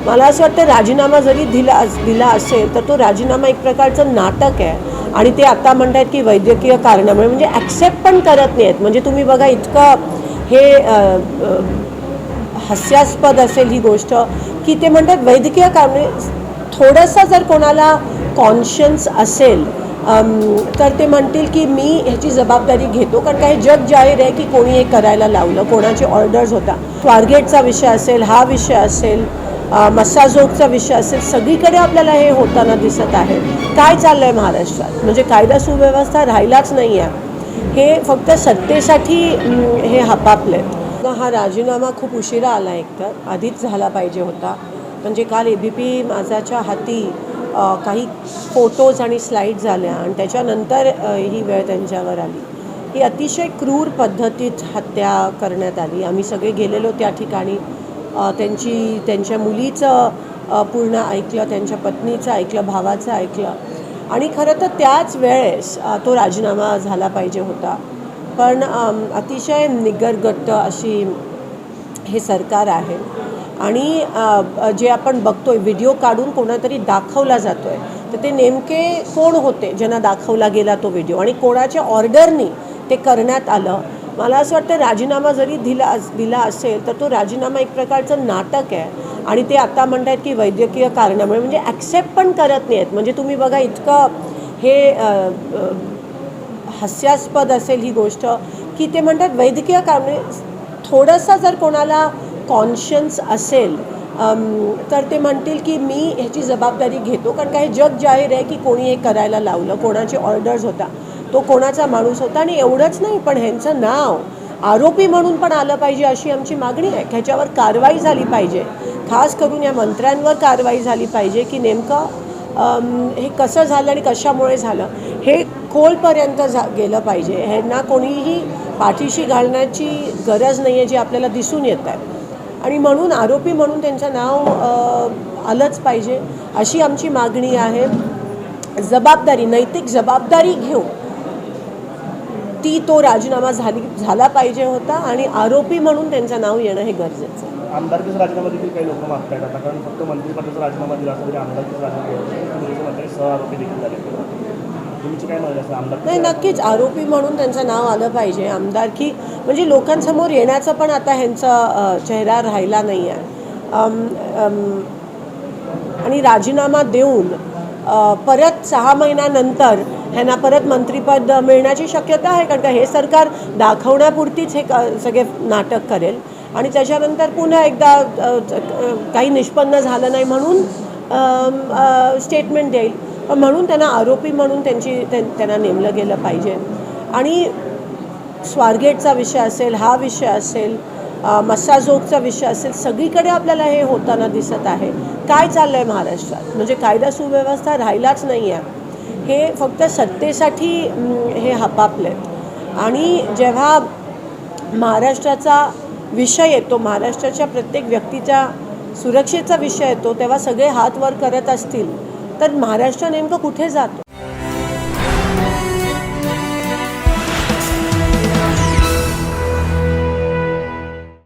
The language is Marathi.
मला असं वाटतं राजीनामा जरी दिला असेल तर तो राजीनामा एक प्रकारचं नाटक आहे आणि ते आता म्हणतात की वैद्यकीय कारणामुळे म्हणजे ॲक्सेप्ट पण करत नाही आहेत. म्हणजे तुम्ही बघा इतकं हे हास्यास्पद असेल ही गोष्ट की ते म्हणतात वैद्यकीय कारणे. थोडंसं जर कोणाला कॉन्शियन्स असेल तर ते म्हणतील की मी ह्याची जबाबदारी घेतो, कारण काही जग जाहीर आहे की कोणी हे करायला लावलं, कोणाचे ऑर्डर्स होता. स्वारगेटचा विषय असेल, हा विषय असेल, मस्साजोगचा विषय असेल, सगळीकडे आपल्याला हे होताना दिसत आहे. काय चाललं आहे महाराष्ट्रात? म्हणजे कायदा सुव्यवस्था राहिलाच नाही आहे. हे फक्त सत्तेसाठी हे हपापले. हा राजीनामा खूप उशिरा आला, एकतर आधीच झाला पाहिजे होता. म्हणजे काल ABP माझाच्या हाती काही फोटोज आणि स्लाईड झाल्या आणि त्याच्यानंतर ही वेळ त्यांच्यावर आली. ही अतिशय क्रूर पद्धतीत हत्या करण्यात आली. आम्ही सगळे गेलेलो त्या ठिकाणी. त्यांच्या मुलीचं पूर्ण ऐकलं, त्यांच्या पत्नीचं ऐकलं, भावाचं ऐकलं आणि खरं तर त्याच वेळेस तो राजीनामा झाला पाहिजे होता. पण अतिशय निगरगट्ट अशी हे सरकार आहे आणि जे आपण बघतोय व्हिडिओ काढून कोणातरी दाखवला जातो आहे, तर ते नेमके कोण होते ज्यांना दाखवला गेला तो व्हिडिओ आणि कोणाच्या ऑर्डरनी ते करण्यात आलं. मला असं वाटतं राजीनामा जरी दिला असेल तर तो राजीनामा एक प्रकारचं नाटक आहे आणि ते आता म्हणतात की वैद्यकीय कारणामुळे म्हणजे ॲक्सेप्ट पण करत नाही आहेत. म्हणजे तुम्ही बघा इतकं हे हास्यास्पद असेल ही गोष्ट की ते म्हणतात वैद्यकीय कारणे. थोडंसं जर कोणाला कॉन्शियन्स असेल तर ते म्हणतील की मी ह्याची जबाबदारी घेतो, कारण काही जग जाहीर आहे की कोणी हे करायला लावलं, कोणाचे ऑर्डर्स होता, तो कोणाचा माणूस होता. आणि एवढंच नाही, पण ह्यांचं नाव आरोपी म्हणून पण आलं पाहिजे अशी आमची मागणी आहे. ह्याच्यावर कारवाई झाली पाहिजे, खास करून या मंत्र्यांवर कारवाई झाली पाहिजे की नेमकं हे कसं झालं आणि कशामुळे झालं हे खोलपर्यंत गेलं पाहिजे. ह्यांना कोणीही पाठीशी घालण्याची गरज नाही आहे, जी आपल्याला दिसून येत आहे. आणि म्हणून आरोपी म्हणून त्यांचं नाव आलंच पाहिजे अशी आमची मागणी आहे. जबाबदारी, नैतिक जबाबदारी घेऊन तो राजीनामा झाला पाहिजे होता आणि आरोपी म्हणून त्यांचं नाव येणं हे गरजेचं आहे. आमदारकीचा राजीनामा देखील काही लोक मागतायत आता, कारण फक्त मंत्रिपदाचा राजीनामा दिला असता तरी आमदारकीचा राजीनामा सह आरोपी देखील झाले. तुमची काय म्हणत असेल आमदार? नाही, नक्कीच आरोपी म्हणून त्यांचं नाव आलं पाहिजे. आमदारकी म्हणजे लोकांसमोर येण्याचं पण आता ह्यांचा चेहरा राहिला नाही आहे. आणि राजीनामा देऊन परत 6 महिन्यानंतर ह्यांना परत मंत्रिपद मिळण्याची शक्यता आहे, कारण का हे सरकार दाखवण्यापुरतीच हे सगळे नाटक करेल आणि त्याच्यानंतर पुन्हा एकदा काही निष्पन्न झालं नाही म्हणून स्टेटमेंट देईल. म्हणून त्यांना आरोपी म्हणून त्यांना नेमलं गेलं पाहिजे. आणि स्वारगेटचा विषय असेल, हा विषय असेल, मस्साजोगचा विषय असेल, सगळीकडे आपल्याला हे होताना दिसत आहे. काय चाललं आहे महाराष्ट्रात? म्हणजे कायदा सुव्यवस्था राहिलाच नाही आहे. हे फक्त सत्तेसाठी हे हपापले. आणि जेव्हा महाराष्ट्राचा विषय येतो, महाराष्ट्राच्या प्रत्येक व्यक्तीच्या सुरक्षेचा विषय येतो, तेव्हा सगळे हात वर करत असतील तर महाराष्ट्र नेमकं कुठे जातो?